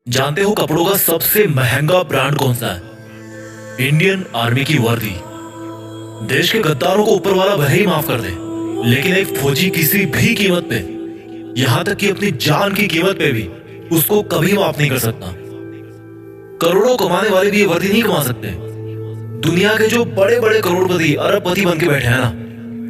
जानते हो कपड़ों का सबसे महंगा ब्रांड कौन सा है? इंडियन आर्मी की वर्दी। देश के गद्दारों को ऊपर वाला भले ही माफ कर दे, लेकिन एक फौजी किसी भी कीमत पे, यहां तक कि अपनी जान की कीमत पे भी उसको कभी माफ नहीं कर सकता। करोड़ों कमाने वाले भी ये वर्दी नहीं कमा सकते। दुनिया के जो बड़े बड़े करोड़पति अरबपति बन के बैठे हैं ना,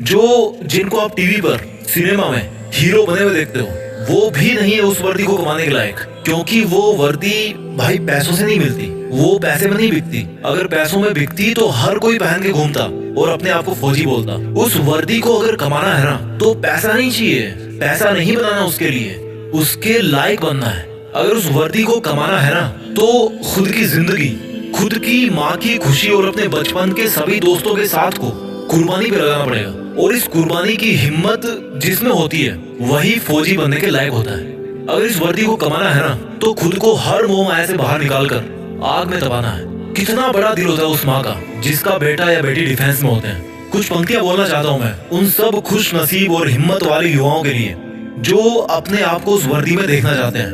जो जिनको आप टीवी पर सिनेमा में हीरो बने हुए देखते हो, वो भी नहीं है उस वर्दी को कमाने के लायक। क्योंकि वो वर्दी भाई पैसों से नहीं मिलती, वो पैसे में नहीं बिकती। अगर पैसों में बिकती तो हर कोई पहन के घूमता और अपने आप को फौजी बोलता। उस वर्दी को अगर कमाना है ना, तो पैसा नहीं चाहिए, पैसा नहीं बनाना उसके लिए, उसके लायक बनना है। अगर उस वर्दी को कमाना है ना, तो खुद की जिंदगी, खुद की माँ की खुशी और अपने बचपन के सभी दोस्तों के साथ को कुर्बानी पे लगाना पड़ेगा। और इस कुर्बानी की हिम्मत जिसमें होती है, वही फौजी बनने के लायक होता है। अगर इस वर्दी को कमाना है ना, तो खुद को हर मोह माया से बाहर निकाल कर आग में दबाना है। कितना बड़ा दिल होता है उस माँ का जिसका बेटा या बेटी डिफेंस में होते हैं। कुछ पंक्तियां बोलना चाहता हूँ मैं उन सब खुश नसीब और हिम्मत वाले युवाओं के लिए जो अपने आप को उस वर्दी में देखना चाहते हैं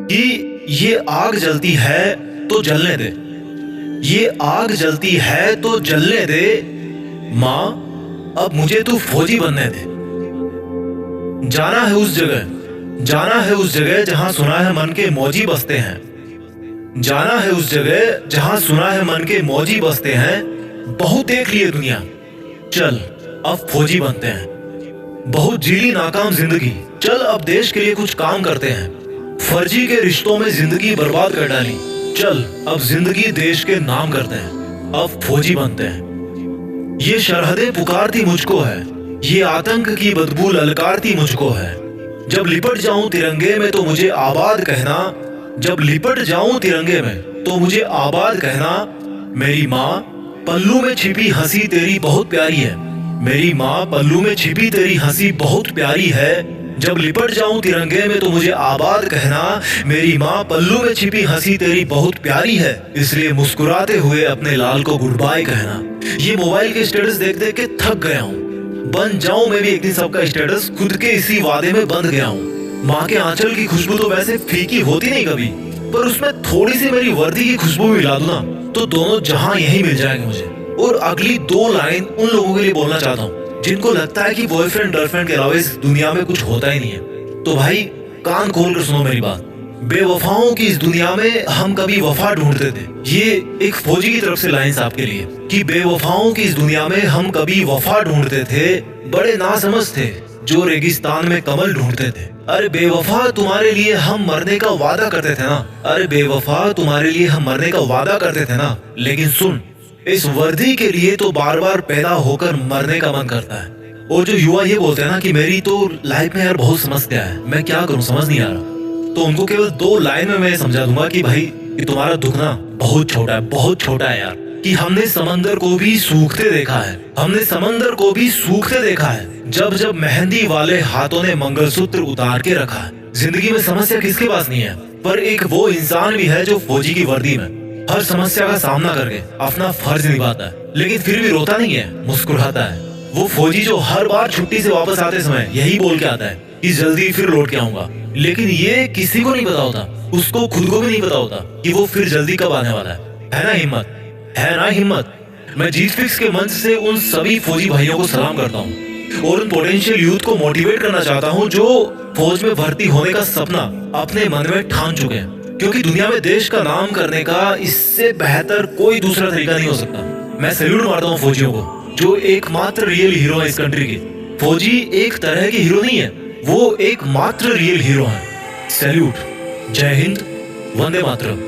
कि ये आग जलती है तो जलने दे, ये आग जलती है तो जलने दे माँ, अब मुझे तू फौजी बनने दे। जाना है उस जगह, जाना है उस जगह जहां सुना है मन के मौजी बसते हैं। जाना है उस जगह जहां सुना है मन के मौजी बसते हैं। बहुत देख लिए दुनिया, चल अब फौजी बनते हैं। बहुत जीली नाकाम जिंदगी, चल अब देश के लिए कुछ काम करते हैं। फर्जी के रिश्तों में जिंदगी बर्बाद कर डाली, चल अब जिंदगी देश के नाम करते हैं। अब फौजी बनते हैं। ये सरहदें पुकारती मुझको है, ये आतंक की बदबू ललकारती मुझको है। जब लिपट जाऊं तिरंगे में तो मुझे आबाद कहना, जब लिपट जाऊं तिरंगे में तो मुझे आबाद कहना। मेरी माँ पल्लू में छिपी हंसी तेरी बहुत प्यारी है, मेरी माँ पल्लू में छिपी तेरी हंसी बहुत प्यारी है। जब लिपट जाऊं तिरंगे में तो मुझे आबाद कहना, मेरी माँ पल्लू में छिपी हंसी तेरी बहुत प्यारी है। इसलिए मुस्कुराते हुए अपने लाल को गुड बाय कहना। ये मोबाइल के स्टेटस देख देख के थक गया हूँ, बन जाऊं मैं भी एक दिन सबका स्टेटस, खुद के इसी वादे में बंध गया हूँ। माँ के आंचल की खुशबू तो वैसे फीकी होती नहीं कभी, पर उसमें थोड़ी सी मेरी वर्दी की खुशबू मिला दूं ना, तो दोनों जहां यही मिल जाएंगे मुझे। और अगली दो लाइन उन लोगों के लिए बोलना चाहता हूँ जिनको लगता है कि बॉयफ्रेंड गर्लफ्रेंड के अलावा इस दुनिया में कुछ होता ही नहीं है। तो भाई कान खोल कर सुनो मेरी बात। बेवफाओं की इस दुनिया में हम कभी वफा ढूंढते थे। ये एक फौजी की तरफ से लाइंस आपके लिए कि बेवफाओं की इस दुनिया में हम कभी वफा ढूंढते थे। बड़े नासमझ थे जो रेगिस्तान में कमल ढूंढते थे। अरे बेवफा तुम्हारे लिए हम मरने का वादा करते थे ना, अरे बेवफा तुम्हारे लिए हम मरने का वादा करते थे ना। लेकिन सुन, इस वर्दी के लिए तो बार बार पैदा होकर मरने का मन करता है। और जो युवा ये बोलते हैं ना कि मेरी तो लाइफ में यार बहुत समस्या है, मैं क्या करूं समझ नहीं आ रहा, तो उनको केवल दो लाइन में मैं समझा दूंगा कि भाई कि तुम्हारा दुख ना बहुत छोटा है, बहुत छोटा है यार। कि हमने समंदर को भी सूखते देखा है, हमने समंदर को भी सूखते देखा है, जब जब मेहंदी वाले हाथों ने मंगलसूत्र उतार के रखा है। जिंदगी में समस्या किसके पास नहीं है, पर एक वो इंसान भी है जो फौजी की वर्दी में हर समस्या का सामना करके अपना फर्ज निभाता है, लेकिन फिर भी रोता नहीं है, मुस्कुराता है। वो फौजी जो हर बार छुट्टी से वापस आते समय यही बोल के आता है कि जल्दी फिर लौट के आऊंगा, लेकिन ये किसी को नहीं पता होता, उसको खुद को भी नहीं पता होता कि वो फिर जल्दी कब आने वाला है ना हिम्मत, है ना हिम्मत। मैं जीत फिक्स के मंच से उन सभी फौजी भाइयों को सलाम करता हूँ और उन पोटेंशियल यूथ को मोटिवेट करना चाहता हूँ जो फौज में भर्ती होने का सपना अपने मन में ठान चुके हैं। क्योंकि दुनिया में देश का नाम करने का इससे बेहतर कोई दूसरा तरीका नहीं हो सकता। मैं सैल्यूट मारता हूँ फौजियों को जो एकमात्र रियल हीरो है इस कंट्री के। फौजी एक तरह के हीरो नहीं है, वो एकमात्र रियल हीरो है। सैल्यूट। जय हिंद, वंदे मातरम।